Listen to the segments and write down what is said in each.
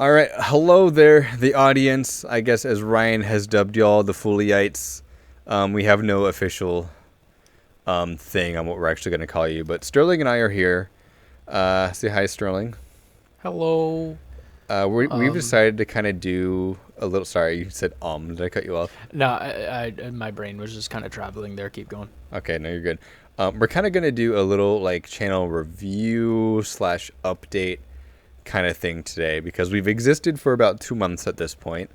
All right, hello there, the audience. I guess as Ryan has dubbed y'all, the Foolyites. We have no official thing on what we're actually going to call you, but Sterling and I are here. Say hi, Sterling. Hello. We've decided to kind of do a little. Sorry, you said Did I cut you off? No, my brain was just kind of traveling there. Keep going. Okay, no, you're good. We're kind of going to do a little like channel review slash update kind of thing today because we've existed for about 2 months at this point,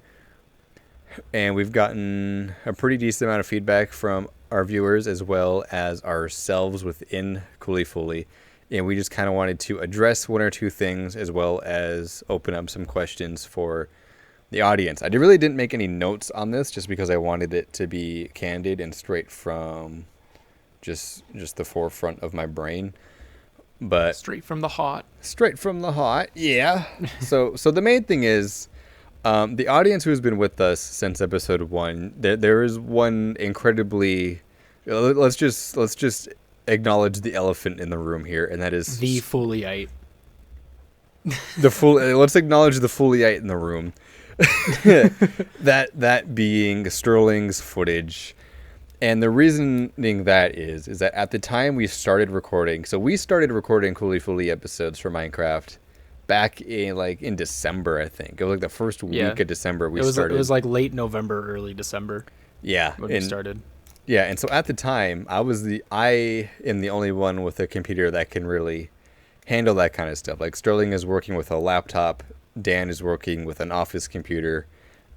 and we've gotten a pretty decent amount of feedback from our viewers as well as ourselves within Cooley Fully. And we just kind of wanted to address one or two things as well as open up some questions for the audience. I really didn't make any notes on this just because I wanted it to be candid and straight from just the forefront of my brain. But Straight from the hot. straight from the heart, yeah. So the main thing is the audience who has been with us since episode 1. There is one incredibly. Let's just acknowledge the elephant in the room here, and that is The Foolyiite. the fool. Let's acknowledge the Foolyiite in the room. that being Sterling's footage. And the reasoning that is that at the time we started recording, so we started recording Cooley Fully episodes for Minecraft back in December, I think. It was like the first week of December we started. It was like late November, early December. Yeah, when we started. Yeah, and so at the time I am the only one with a computer that can really handle that kind of stuff. Like Sterling is working with a laptop, Dan is working with an office computer,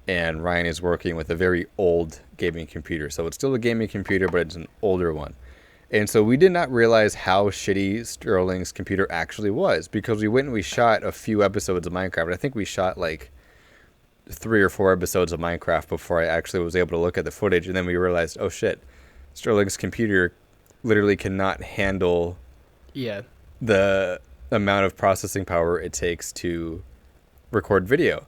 and Ryan is working with a very old gaming computer. So it's still a gaming computer, but it's an older one. And so we did not realize how shitty Sterling's computer actually was because we went and we shot a few episodes of Minecraft. I think we shot like 3 or 4 episodes of Minecraft before I actually was able to look at the footage. And then we realized, oh shit, Sterling's computer literally cannot handle the amount of processing power it takes to record video.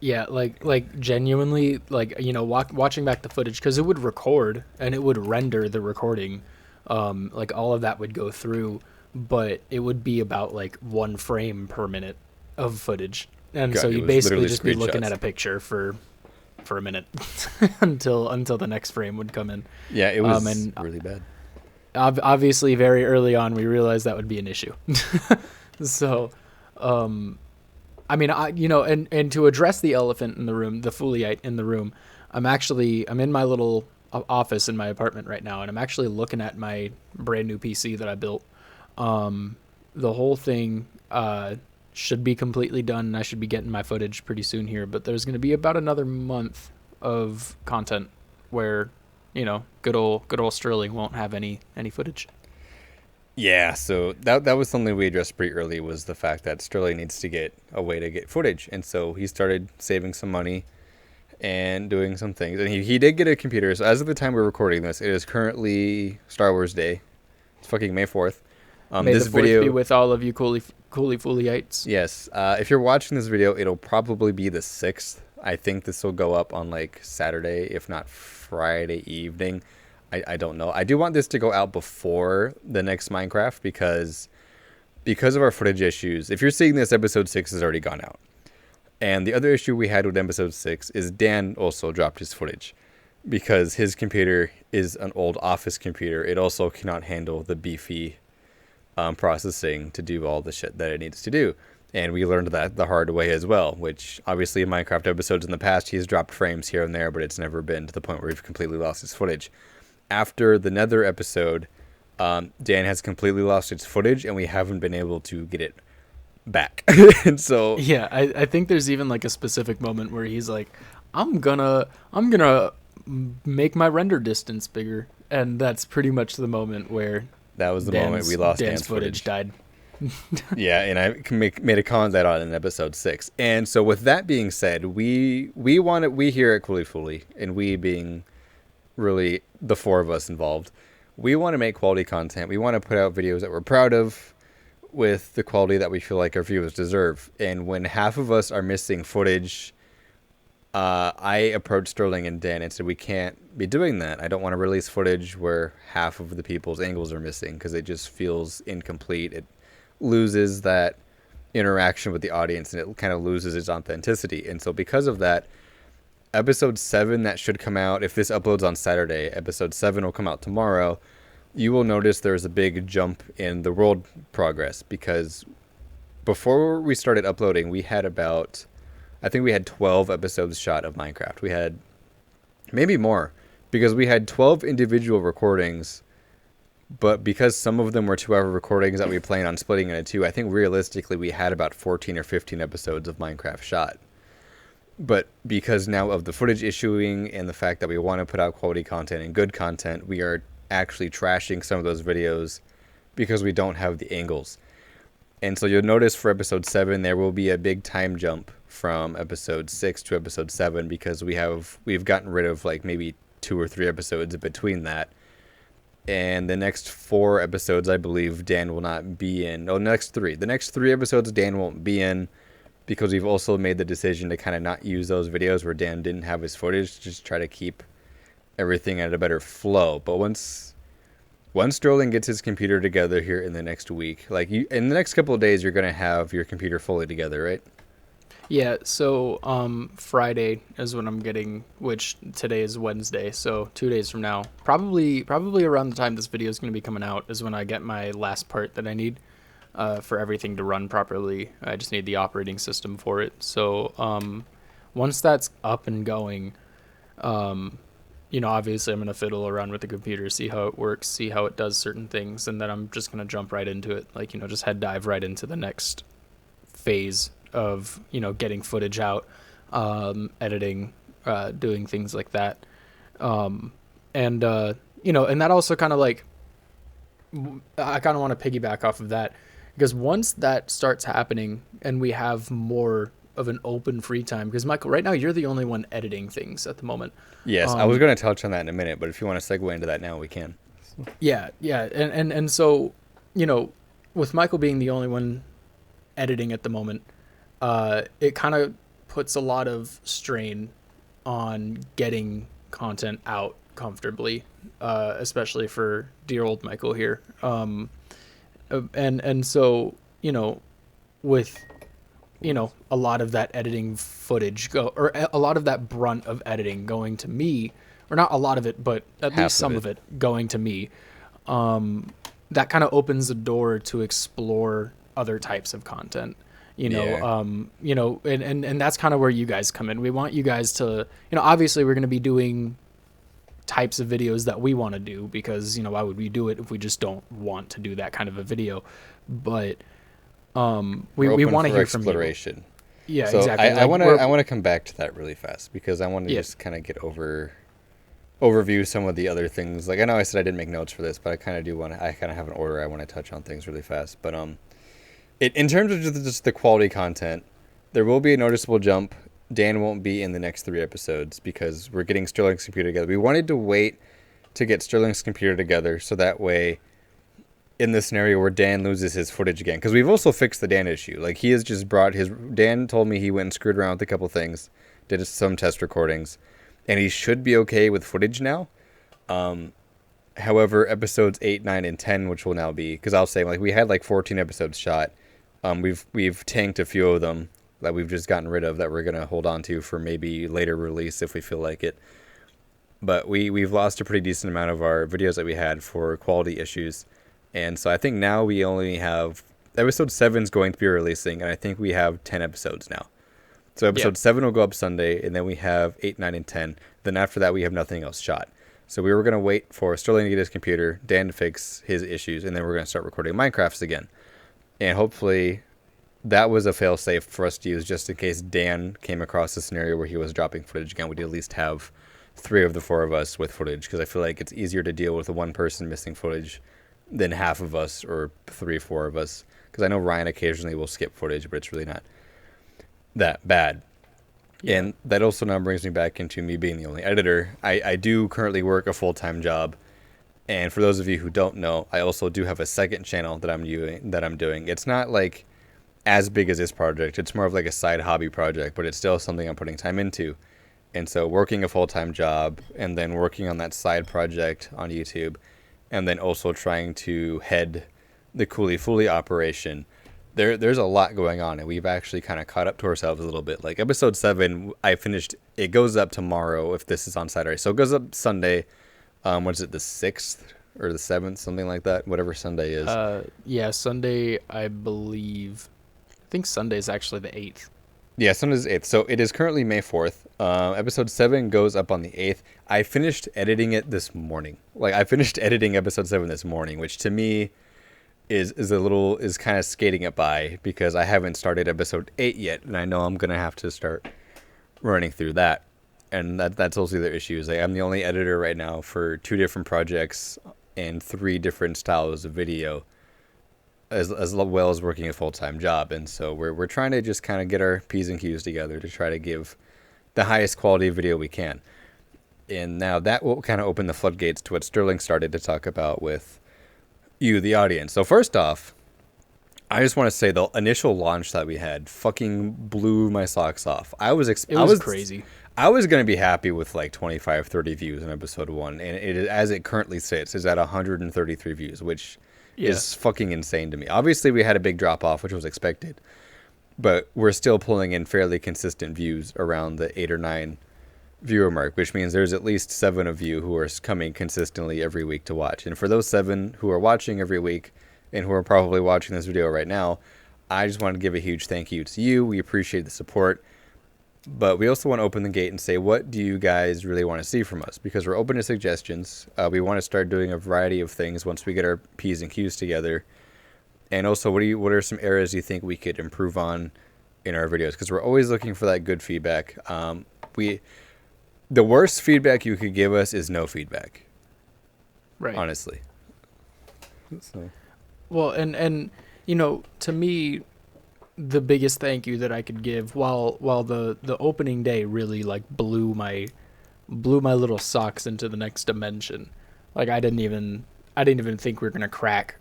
Yeah, like genuinely, watching back the footage, because it would record and it would render the recording, like all of that would go through, but it would be about like 1 frame per minute of footage, and God, so it you'd was basically literally just be looking screenshots. at a picture for a minute until the next frame would come in. Yeah, it was and really bad. Obviously, very early on, we realized that would be an issue. So, I mean, and to address the elephant in the room, the Foolyiite in the room, I'm in my little office in my apartment right now, and I'm actually looking at my brand new PC that I built. The whole thing should be completely done, and I should be getting my footage pretty soon here, but there's going to be about another month of content where, good old Sterling won't have any footage. Yeah, so that was something we addressed pretty early, was the fact that Sterling needs to get a way to get footage. And so he started saving some money and doing some things. And he did get a computer. So as of the time we're recording this, it is currently Star Wars Day. It's fucking May 4th. May This the 4th video be with all of you Cooley Foolyites. Yes. If you're watching this video, it'll probably be the 6th. I think this will go up on like Saturday, if not Friday evening. I don't know. I do want this to go out before the next Minecraft because of our footage issues. If you're seeing this, episode 6 has already gone out. And the other issue we had with episode 6 is Dan also dropped his footage because his computer is an old office computer. It also cannot handle the beefy processing to do all the shit that it needs to do. And we learned that the hard way as well, which obviously in Minecraft episodes in the past, he's dropped frames here and there, but it's never been to the point where we've completely lost his footage. After the Nether episode, Dan has completely lost its footage, and we haven't been able to get it back. And so Yeah, I think there's even like a specific moment where he's like, I'm gonna make my render distance bigger, and that's pretty much the moment where that was the moment we lost Dan's footage died. Yeah, and I made a comment that on in episode 6. And so with that being said, we here at Cooley Fully, and we being really the 4 of us involved, we want to make quality content. We want to put out videos that we're proud of with the quality that we feel like our viewers deserve. And when half of us are missing footage, I approached Sterling and Dan and said, we can't be doing that. I don't want to release footage where half of the people's angles are missing because it just feels incomplete. It loses that interaction with the audience, and it kind of loses its authenticity. And so because of that, episode 7 that should come out, if this uploads on Saturday, episode 7 will come out tomorrow. You will notice there's a big jump in the world progress, because before we started uploading, we had about, I think we had 12 episodes shot of Minecraft. We had maybe more, because we had 12 individual recordings, but because some of them were 2-hour recordings that we planned on splitting into 2, I think realistically we had about 14 or 15 episodes of Minecraft shot. But because now of the footage issuing and the fact that we want to put out quality content and good content, we are actually trashing some of those videos because we don't have the angles. And so you'll notice for episode 7 there will be a big time jump from episode 6 to episode 7, because we've gotten rid of like maybe 2 or 3 episodes between that. And the next 4 episodes, I believe, Dan will not be in. Oh, the next 3 episodes Dan won't be in, because we've also made the decision to kind of not use those videos where Dan didn't have his footage, just try to keep everything at a better flow. But once Sterling gets his computer together here in the next week, like in the next couple of days, you're going to have your computer fully together, right? Yeah, so Friday is when I'm getting, which today is Wednesday, so 2 days from now, probably around the time this video is going to be coming out, is when I get my last part that I need for everything to run properly. I just need the operating system for it. So once that's up and going, obviously I'm going to fiddle around with the computer, see how it works, see how it does certain things, and then I'm just going to jump right into it, just head dive right into the next phase of getting footage out, editing, doing things like that, and that also kind of like, I kind of want to piggyback off of that, because once that starts happening and we have more of an open free time, because Michael, right now you're the only one editing things at the moment. Yes, I was going to touch on that in a minute, but if you want to segue into that now, we can. Yeah, and so with Michael being the only one editing at the moment, it kind of puts a lot of strain on getting content out comfortably, especially for dear old Michael here. And so, with, a lot of that editing footage or a lot of that brunt of editing going to me, or not a lot of it, but at least some of it going to me, that kind of opens the door to explore other types of content. And that's kind of where you guys come in. We want you guys to, obviously we're going to be doing types of videos that we want to do, because, why would we do it if we just don't want to do that kind of a video? But we want to hear from you. Yeah, so exactly. I want to come back to that really fast, because I want to just kind of get overview some of the other things. Like, I know I said I didn't make notes for this, but I kind of have an order. I want to touch on things really fast. But in terms of just the quality content, there will be a noticeable jump. Dan won't be in the next 3 episodes because we're getting Sterling's computer together. We wanted to wait to get Sterling's computer together, so that way, in the scenario where Dan loses his footage again, because we've also fixed the Dan issue. Like, he has just brought Dan told me he went and screwed around with a couple things, did some test recordings, and he should be okay with footage now. However, episodes 8, 9, and 10, which will now be, because I'll say, like, we had like 14 episodes shot. We've tanked a few of them that we've just gotten rid of, that we're going to hold on to for maybe later release if we feel like it. But we've lost a pretty decent amount of our videos that we had for quality issues. And so I think now we only have, episode 7 is going to be releasing, and I think we have 10 episodes now. So episode 7 will go up Sunday, and then we have 8, 9, and 10. Then after that, we have nothing else shot. So we were going to wait for Sterling to get his computer, Dan to fix his issues, and then we're going to start recording Minecrafts again. And hopefully that was a fail-safe for us to use, just in case Dan came across a scenario where he was dropping footage again. We'd at least have 3 of the 4 of us with footage, because I feel like it's easier to deal with one person missing footage than half of us or 3, 4 of us. Because I know Ryan occasionally will skip footage, but it's really not that bad. Yeah. And that also now brings me back into me being the only editor. I do currently work a full-time job. And for those of you who don't know, I also do have a second channel that I'm doing. It's not like as big as this project. It's more of like a side hobby project, but it's still something I'm putting time into. And so working a full-time job and then working on that side project on YouTube, and then also trying to head the Cooley Fooly operation, there's a lot going on, and we've actually kind of caught up to ourselves a little bit. Like episode 7, I finished. It goes up tomorrow if this is on Saturday, so it goes up Sunday. What is it, the 6th or the 7th, something like that? Whatever Sunday is. Yeah, Sunday, I believe. I think Sunday is actually the 8th. Yeah, Sunday's 8th. So it is currently May 4th. Episode 7 goes up on the 8th. I finished editing it this morning. Like I finished editing episode 7 this morning, which to me is kind of skating it by because I haven't started episode 8 yet, and I know I'm gonna have to start running through that. And that's also the issue. Is like I'm the only editor right now for 2 different projects and 3 different styles of video, as well as working a full-time job. And so we're trying to just kind of get our P's and Q's together to try to give the highest quality video we can. And now that will kind of open the floodgates to what Sterling started to talk about with you, the audience. So first off, I just want to say the initial launch that we had fucking blew my socks off. It was crazy. I was going to be happy with like 25, 30 views in episode 1. And as it currently sits, is at 133 views, which is fucking insane to me. Obviously, we had a big drop off, which was expected. But we're still pulling in fairly consistent views around the 8 or 9 viewer mark, which means there's at least 7 of you who are coming consistently every week to watch. And for those 7 who are watching every week and who are probably watching this video right now, I just want to give a huge thank you to you. We appreciate the support. But we also want to open the gate and say, what do you guys really want to see from us? Because we're open to suggestions. We want to start doing a variety of things once we get our P's and Q's together. And also, what are some areas you think we could improve on in our videos? Because we're always looking for that good feedback. The worst feedback you could give us is no feedback. Right. Honestly. So. Well, and you know, to me, the biggest thank you that I could give, while the opening day really like blew my little socks into the next dimension. Like I didn't even think we were gonna crack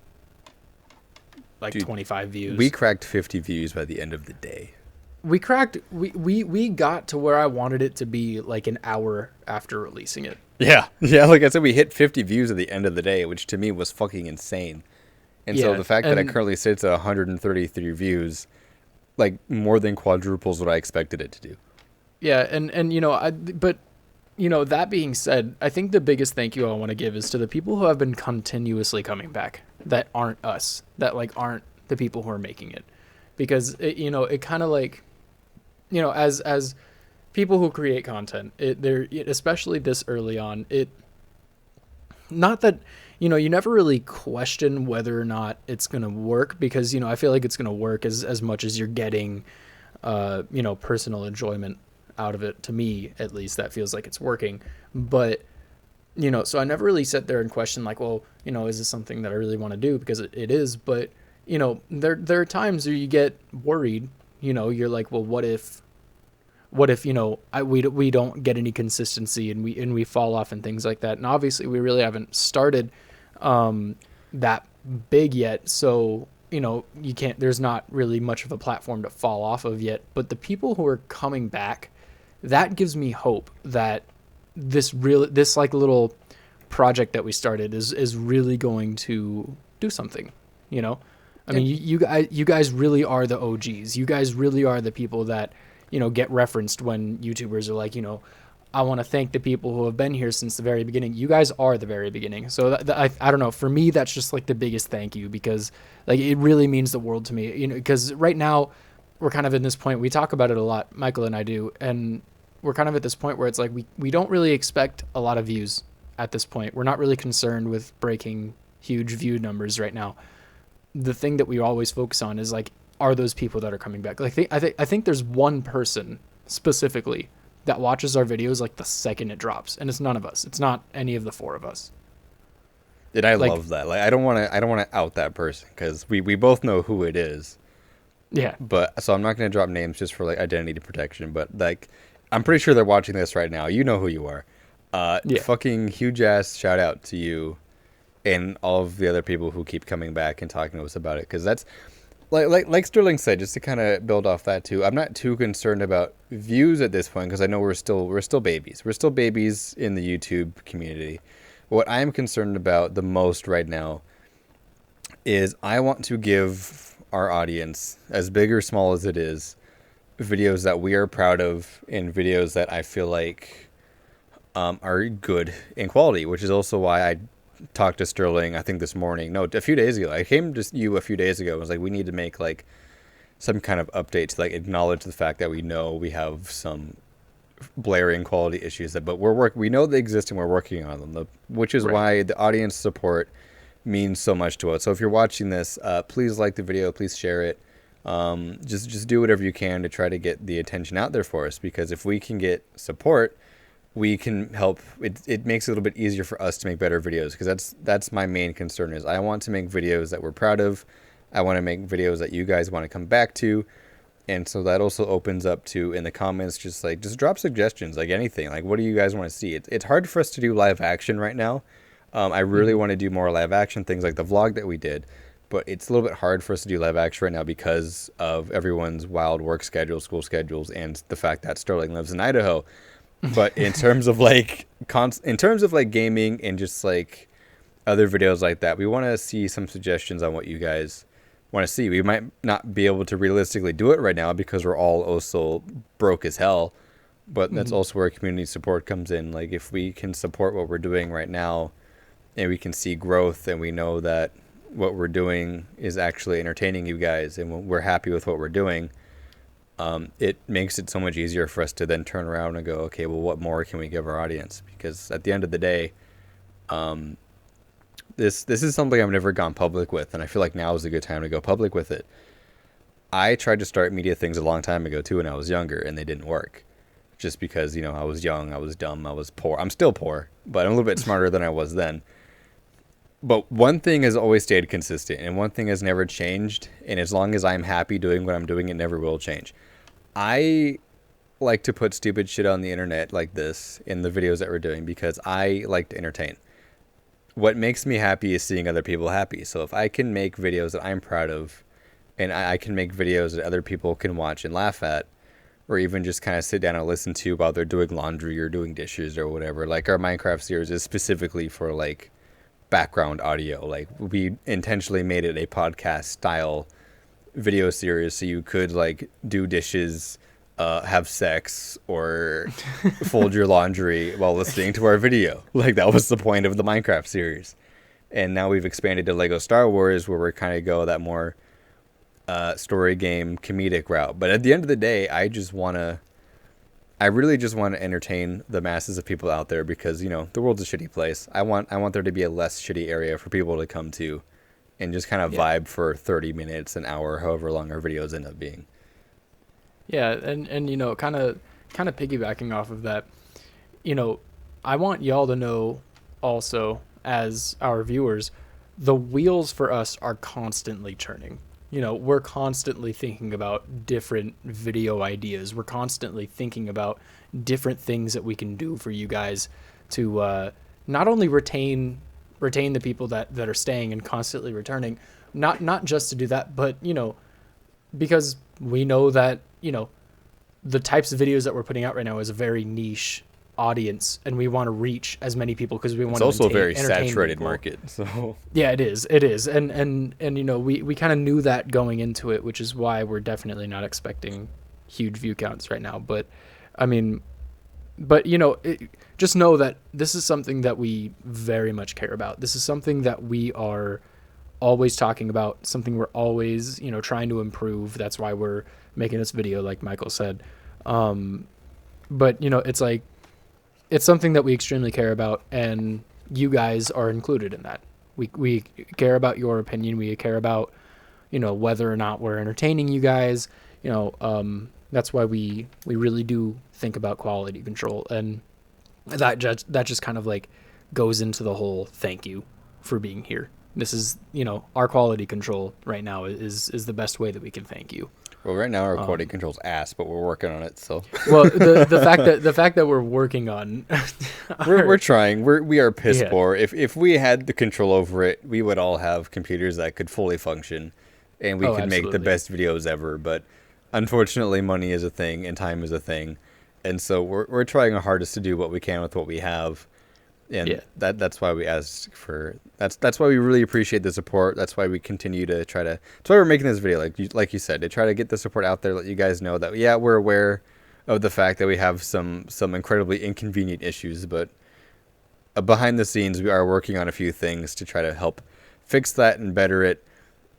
like 25 views. We cracked 50 views by the end of the day. We got to where I wanted it to be like an hour after releasing it. Yeah. Like I said, we hit 50 views at the end of the day, which to me was fucking insane. And so the fact that it currently sits at 133 views, like more than quadruples what I expected it to do. Yeah, and you know, but you know, that being said, I think the biggest thank you I want to give is to the people who have been continuously coming back that aren't us, that like aren't the people who are making it, because it kind of like, you know, as people who create content, especially this early on, not that, you know, you never really question whether or not it's going to work, because, you know, I feel like it's going to work as much as you're getting, you know, personal enjoyment out of it. To me, at least, that feels like it's working. But, you know, so I never really sit there and question like, well, you know, is this something that I really want to do? Because it is. But, you know, there are times where you get worried, you know, you're like, well, what if, you know, we don't get any consistency and we fall off and things like that. And obviously we really haven't started that big yet. So, you know, there's not really much of a platform to fall off of yet. But the people who are coming back, that gives me hope that this like little project that we started is really going to do something, you know? I mean, you guys really are the OGs. You guys really are the people that, you know, get referenced when YouTubers are like, you know, I want to thank the people who have been here since the very beginning. You guys are the very beginning. So I don't know. For me, that's just like the biggest thank you, because like it really means the world to me, you know, because right now we're kind of in this point. We talk about it a lot, Michael and I do. And we're kind of at this point where it's like, we don't really expect a lot of views at this point. We're not really concerned with breaking huge view numbers right now. The thing that we always focus on is like, are those people that are coming back? Like I think there's one person specifically that watches our videos like the second it drops, and it's none of us. It's not any of the 4 of us. And I love that. Like I don't want to out that person, because we both know who it is. Yeah. But so I'm not going to drop names just for like identity protection, but like I'm pretty sure they're watching this right now. You know who you are. Fucking huge ass shout out to you and all of the other people who keep coming back and talking to us about it, because that's like Sterling said, just to kind of build off that too. I'm not too concerned about views at this point, because I know we're still babies. We're still babies in the YouTube community. What I am concerned about the most right now is I want to give our audience, as big or small as it is, videos that we are proud of and videos that I feel like are good in quality, which is also why I talked to Sterling, I think this morning, no, a few days ago. I came to you a few days ago and was like, we need to make like some kind of update to like acknowledge the fact that we know we have some blaring quality issues that, but we know they exist and we're working on them, which is why the audience support means so much to us. So if you're watching this, please like the video, please share it. Just do whatever you can to try to get the attention out there for us, because if we can get support, we can help. It makes it a little bit easier for us to make better videos, because that's my main concern. Is I want to make videos that we're proud of. I want to make videos that you guys want to come back to. And so that also opens up to, in the comments, just drop suggestions, like anything. Like, what do you guys want to see? It's hard for us to do live action right now. I really want to do more live action things like the vlog that we did, but it's a little bit hard for us to do live action right now because of everyone's wild work schedules, school schedules, and the fact that Sterling lives in Idaho. But in terms of like gaming and just like other videos like that, we want to see some suggestions on what you guys want to see. We might not be able to realistically do it right now because we're all also broke as hell, but that's also where community support comes in. Like, if we can support what we're doing right now and we can see growth and we know that what we're doing is actually entertaining you guys and we're happy with what we're doing, it makes it so much easier for us to then turn around and go, okay, well, what more can we give our audience? Because at the end of the day, this is something I've never gone public with, and I feel like now is a good time to go public with it. I tried to start media things a long time ago too when I was younger, and they didn't work. Just because, I was young, I was dumb, I was poor. I'm still poor, but I'm a little bit smarter than I was then. But one thing has always stayed consistent, and one thing has never changed, and as long as I'm happy doing what I'm doing, it never will change. I like to put stupid shit on the internet like this in the videos that we're doing because I like to entertain. What makes me happy is seeing other people happy. So if I can make videos that I'm proud of, and I can make videos that other people can watch and laugh at, or even just kind of sit down and listen to while they're doing laundry or doing dishes or whatever. Like, our Minecraft series is specifically for like background audio. Like, we intentionally made it a podcast style video series so you could like do dishes, have sex, or fold your laundry while listening to our video. Like, that was the point of the Minecraft series. And now we've expanded to Lego Star Wars, where we're kind of go that more story game comedic route. But at the end of the day, I really just want to entertain the masses of people out there, because the world's a shitty place. I want there to be a less shitty area for people to come to and just kind of vibe for 30 minutes, an hour, however long our videos end up being. Yeah, and kind of piggybacking off of that, I want y'all to know also, as our viewers, the wheels for us are constantly churning. We're constantly thinking about different video ideas. We're constantly thinking about different things that we can do for you guys to not only retain the people that are staying and constantly returning, not just to do that, but because we know that the types of videos that we're putting out right now is a very niche audience, and we want to reach as many people because we want to. It's also a very saturated market, so yeah, it is, and we kind of knew that going into it, which is why we're definitely not expecting huge view counts right now. But I mean, just know that this is something that we very much care about. This is something that we are always talking about, something we're always trying to improve. That's why we're making this video, like Michael said. But it's like, it's something that we extremely care about, and you guys are included in that. We care about your opinion. We care about whether or not we're entertaining you guys. That's why we really do think about quality control, and that just kind of like goes into the whole thank you for being here. This is our quality control right now is the best way that we can thank you. Well, right now our quality control's ass, but we're working on it. So well, the fact that we're working on we're trying. We are piss poor. If we had the control over it, we would all have computers that could fully function, and we could make the best videos ever. But unfortunately, money is a thing and time is a thing, and so we're trying our hardest to do what we can with what we have. And Yeah. that's why we ask for that's why we really appreciate the support. That's why we continue to try to that's why we're making this video, like you said, to try to get the support out there, let you guys know that yeah, we're aware of the fact that we have some incredibly inconvenient issues, but behind the scenes we are working on a few things to try to help fix that and better it,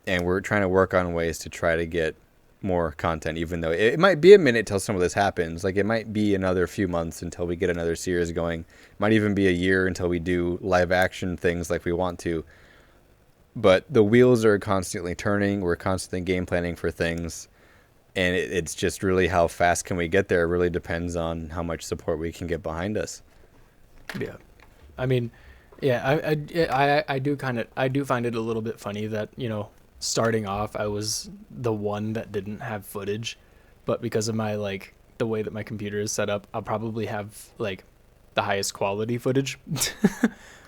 and we're trying to work on ways to try to get more content, even though it might be a minute till some of this happens. Like it might be another few months until we get another series going. It might even be a year until we do live action things like we want to. But the wheels are constantly turning. We're constantly game planning for things. And it's just really how fast can we get there. It really depends on how much support we can get behind us. Yeah. I mean, yeah, I do find it a little bit funny that, starting off, I was the one that didn't have footage, but because of my, like, the way that my computer is set up, I'll probably have, like, the highest quality footage.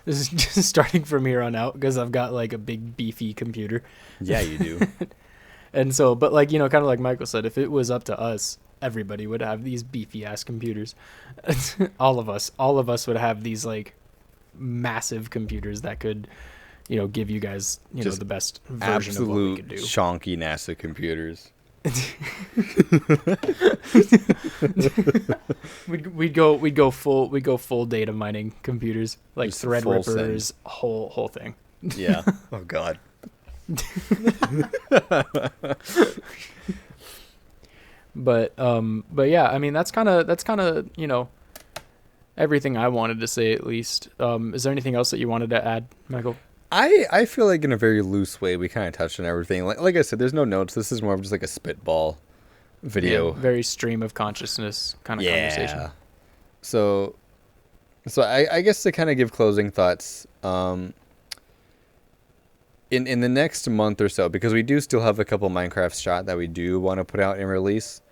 This is just starting from here on out because I've got, like, a big beefy computer. Yeah, you do. And so, but, like, kind of like Michael said, if it was up to us, everybody would have these beefy ass computers. All of us would have these, like, massive computers that could give you guys Just the best version of what we could do. Absolute shonky NASA computers. we'd go full data mining computers, like Just full Threadrippers, whole thing. Yeah. Oh God. But yeah, I mean that's kind of everything I wanted to say, at least. Is there anything else that you wanted to add, Michael? I feel like in a very loose way we kind of touched on everything. Like I said, there's no notes. This is more of just like a spitball video. Yeah, very stream of consciousness kind of conversation. So I guess to kind of give closing thoughts, in the next month or so, because we do still have a couple Minecraft shot that we do want to put out and release.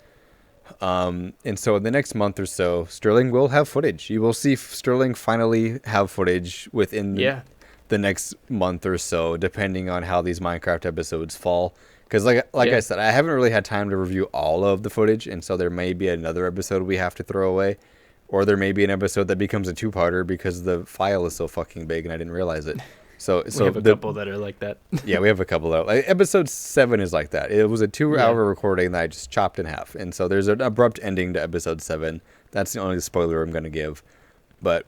And so in the next month or so, Sterling will have footage. You will see Sterling finally have footage within the next month or so, depending on how these Minecraft episodes fall. Because like I said, I haven't really had time to review all of the footage, and so there may be another episode we have to throw away, or there may be an episode that becomes a two-parter because the file is so fucking big and I didn't realize it. So we have a couple that are like that. Yeah, we have a couple of like, episode 7 is like that. It was a 2-hour recording that I just chopped in half, and so there's an abrupt ending to episode 7. That's the only spoiler I'm going to give. But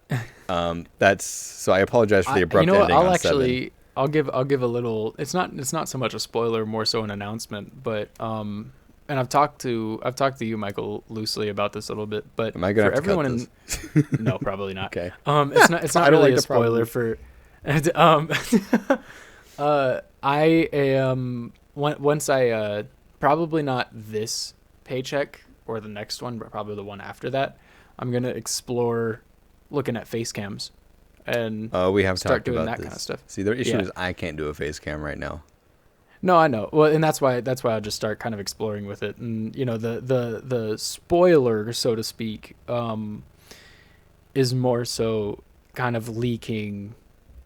that's so I apologize for the abrupt ending on 7. I'll give a little. It's not so much a spoiler, more so an announcement. But and I've talked to you, Michael, loosely about this a little bit. But am I gonna have to cut this? No, probably not. Okay. It's not really a spoiler for. I am once I probably not this paycheck or the next one, but probably the one after that. I'm gonna explore looking at face cams and we have start talked doing about that this. kind of stuff. See, the issue is I can't do a face cam right now. No, I know. Well, and that's why I'll just start kind of exploring with it. And the spoiler, so to speak, is more so kind of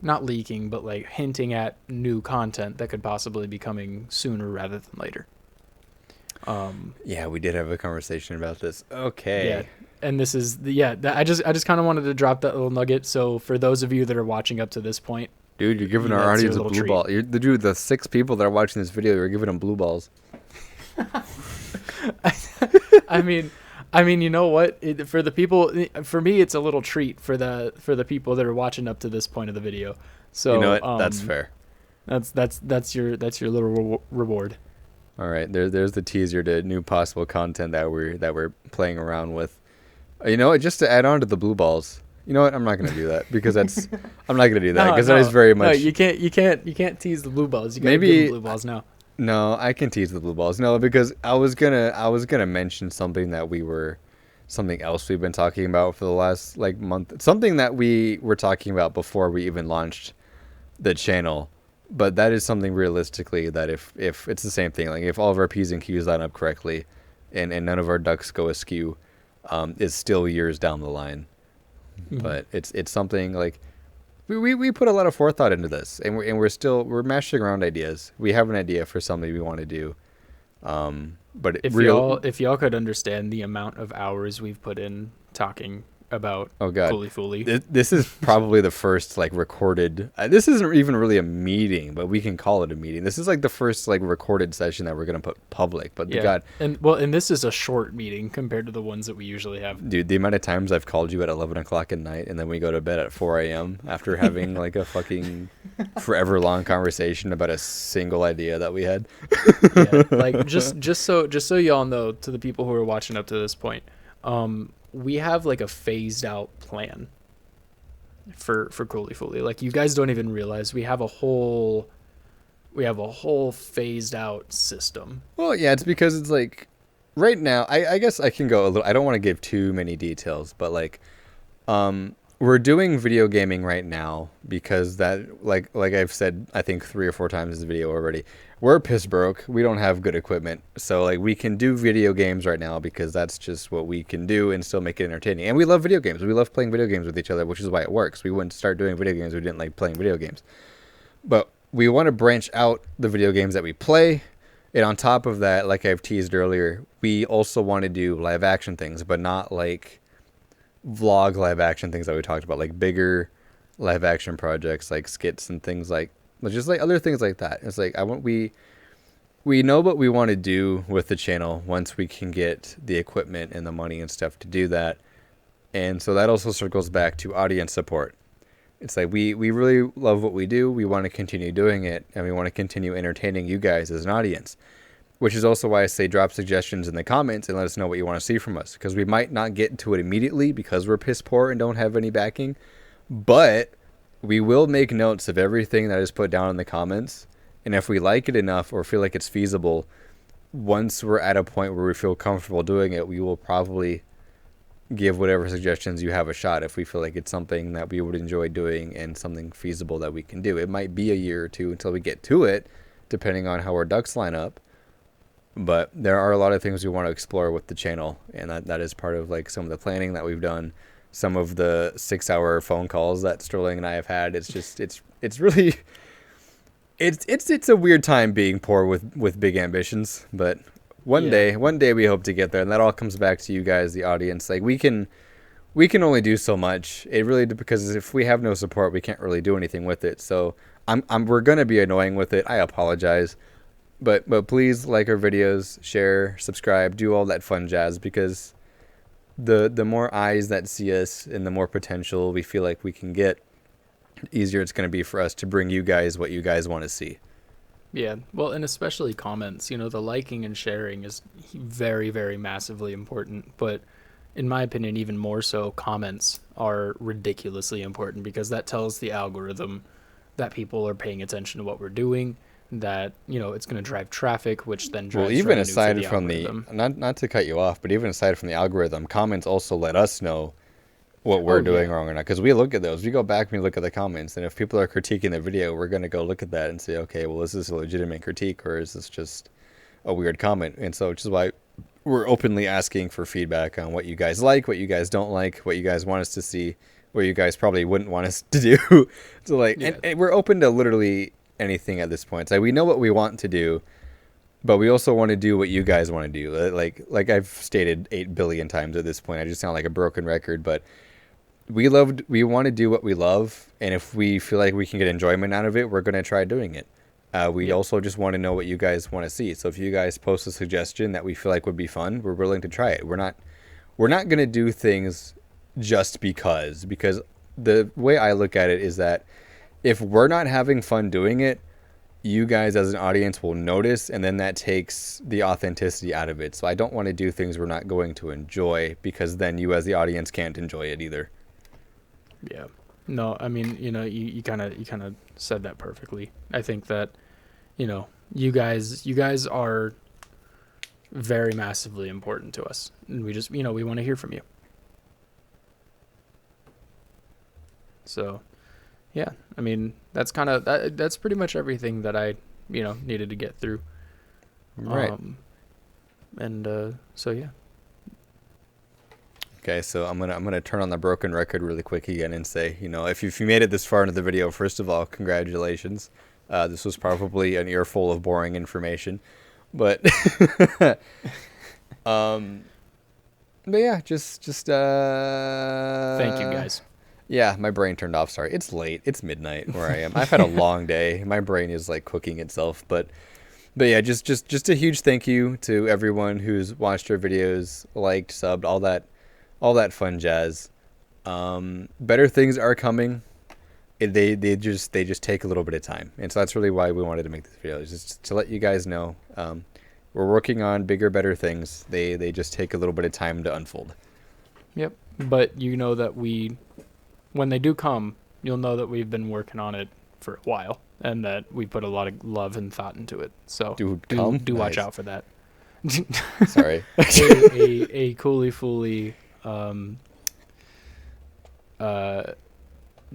not leaking, but like hinting at new content that could possibly be coming sooner rather than later. Yeah, we did have a conversation about this. Okay. Yeah. And this is I just kind of wanted to drop that little nugget. So for those of you that are watching up to this point, dude, you're giving our that's your audience a little blue treat. ball. The 6 people that are watching this video, you're giving them blue balls. I mean, you know what? For the people, for me, it's a little treat for the people that are watching up to this point of the video. So You know what? That's fair. That's your little reward. All right, there's the teaser to new possible content that we're playing around with. You know what? Just to add on to the blue balls. You know what? I'm not gonna do that because I'm not gonna do that because that is very much. No, you can't tease the blue balls. You gotta Maybe give the blue balls now. No, I can tease the blue balls. No, because I was gonna mention something else we've been talking about for the last like month. Something that we were talking about before we even launched the channel. But that is something realistically that if it's the same thing, like if all of our P's and Q's line up correctly and none of our ducks go askew, is still years down the line. Mm-hmm. But it's something like we put a lot of forethought into this, and we're mashing around ideas. We have an idea for something we want to do. But if y'all could understand the amount of hours we've put in talking about Oh God, Cooley Fooly. this is probably the first like recorded. This isn't even really a meeting, but we can call it a meeting. This is like the first like recorded session that we're gonna put public. But Yeah, God, and this is a short meeting compared to the ones that we usually have. dude, the amount of times I've called you at 11 o'clock at night, and then we go to bed at 4 a.m. after having like a fucking forever long conversation about a single idea that we had. Yeah, like just so y'all know, to the people who are watching up to this point, we have like a phased out plan for Cooley Fooly. Like, you guys don't even realize we have a whole phased out system. Well, yeah, it's because it's like right now. I guess I can go a little. I don't want to give too many details, but like, we're doing video gaming right now because that like I've said I think 3 or 4 times in this video already. We're piss broke. We don't have good equipment, so like we can do video games right now because that's just what we can do and still make it entertaining. And we love video games. We love playing video games with each other, which is why it works. We wouldn't start doing video games if we didn't like playing video games. But we want to branch out the video games that we play. And on top of that, like I've teased earlier, we also want to do live action things, but not like vlog live action things that we talked about, like bigger live action projects like skits and things like just like other things like that. It's like we know what we want to do with the channel once we can get the equipment and the money and stuff to do that. And so that also circles back to audience support. It's like we really love what we do. We want to continue doing it, and we want to continue entertaining you guys as an audience, which is also why I say drop suggestions in the comments and let us know what you want to see from us, because we might not get to it immediately because we're piss poor and don't have any backing, but we will make notes of everything that is put down in the comments. And if we like it enough or feel like it's feasible, once we're at a point where we feel comfortable doing it, we will probably give whatever suggestions you have a shot if we feel like it's something that we would enjoy doing and something feasible that we can do. It might be a year or two until we get to it, depending on how our ducks line up. But there are a lot of things we want to explore with the channel, and that is part of like some of the planning that we've done. Some of the 6-hour phone calls that Sterling and I have had. It's just it's really it's a weird time being poor with big ambitions, but one day we hope to get there, and that all comes back to you guys, the audience. Like we can only do so much. It really, because if we have no support, we can't really do anything with it. So we're gonna be annoying with it. I apologize, but please like our videos, share, subscribe, do all that fun jazz, because the more eyes that see us and the more potential we feel like we can get, easier it's going to be for us to bring you guys what you guys want to see. Yeah, well, and especially comments. You know, the liking and sharing is very, very massively important. But in my opinion, even more so, comments are ridiculously important, because that tells the algorithm that people are paying attention to what we're doing, that, you know, it's going to drive traffic, which then drives even revenue aside for the from algorithm. not to cut you off, but even aside from the algorithm, comments also let us know what we're doing wrong or not, because we look at those. We go back and we look at the comments, and if people are critiquing the video, we're going to go look at that and say, okay, well, is this a legitimate critique, or is this just a weird comment? And so, which is why we're openly asking for feedback on what you guys like, what you guys don't like, what you guys want us to see, what you guys probably wouldn't want us to do. So like, and we're open to literally anything at this point. So we know what we want to do, but we also want to do what you guys want to do. Like I've stated 8 billion times at this point. I just sound like a broken record, but we want to do what we love, and if we feel like we can get enjoyment out of it, we're going to try doing it. We also just want to know what you guys want to see. So if you guys post a suggestion that we feel like would be fun, we're willing to try it. We're not going to do things just because the way I look at it is that if we're not having fun doing it, you guys as an audience will notice, and then that takes the authenticity out of it. So I don't want to do things we're not going to enjoy, because then you as the audience can't enjoy it either. Yeah. No, I mean, you know, you kind of said that perfectly. I think that, you know, you guys are very massively important to us, and we just, you know, we want to hear from you. So, yeah, I mean, that's pretty much everything that I, you know, needed to get through. Right. So yeah. Okay, so I'm gonna turn on the broken record really quick again and say, you know, if you made it this far into the video, first of all, congratulations. This was probably an earful of boring information, but But yeah, just Thank you guys. Yeah, my brain turned off. Sorry, it's late. It's midnight where I am. I've had a long day. My brain is like cooking itself. But yeah, just a huge thank you to everyone who's watched our videos, liked, subbed, all that fun jazz. Better things are coming. They just take a little bit of time, and so that's really why we wanted to make this video, is just to let you guys know. We're working on bigger, better things. They just take a little bit of time to unfold. Yep. But you know that when they do come, you'll know that we've been working on it for a while and that we put a lot of love and thought into it. So Do watch nice. out for that. Sorry. a Cooley Fooly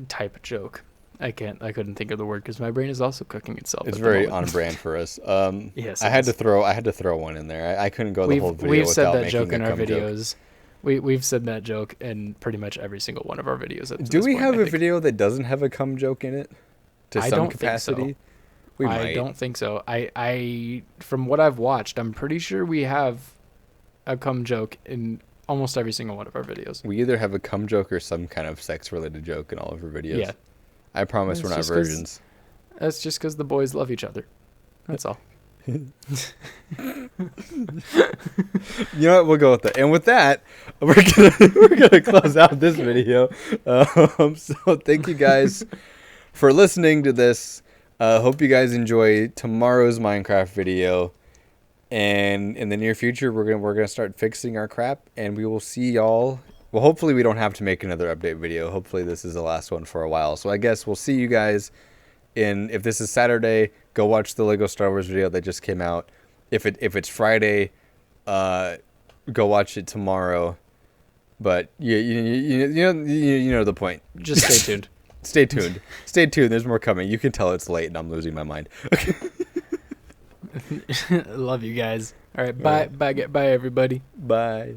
type joke. I couldn't think of the word because my brain is also cooking itself. It's at the very moment. on brand for us. Yes, I it had is. to throw one in there. I couldn't go the whole video We've said without that making joke in a our cum joke. videos. We've said that joke in pretty much every single one of our videos. Up to Do this we point, have I a think. video that doesn't have a cum joke in it? To I some don't think so. capacity? We I might. don't think so. I from what I've watched, I'm pretty sure we have a cum joke in almost every single one of our videos. We either have a cum joke or some kind of sex related joke in all of our videos. Yeah. I promise It's we're not just 'cause- virgins. That's just because the boys love each other. That's all. You know what? We'll go with that. And with that, we're gonna close out this video. So thank you guys for listening to this. Hope you guys enjoy tomorrow's Minecraft video. And in the near future, we're gonna start fixing our crap, and we will see y'all. Well, hopefully we don't have to make another update video. Hopefully this is the last one for a while. So I guess we'll see you guys if this is Saturday, go watch the Lego Star Wars video that just came out. If it's Friday, go watch it tomorrow. But you know the point. Just stay tuned. Stay tuned. Stay tuned. There's more coming. You can tell it's late and I'm losing my mind. Okay. Love you guys. All right. Bye. Bye. Bye, everybody. Bye.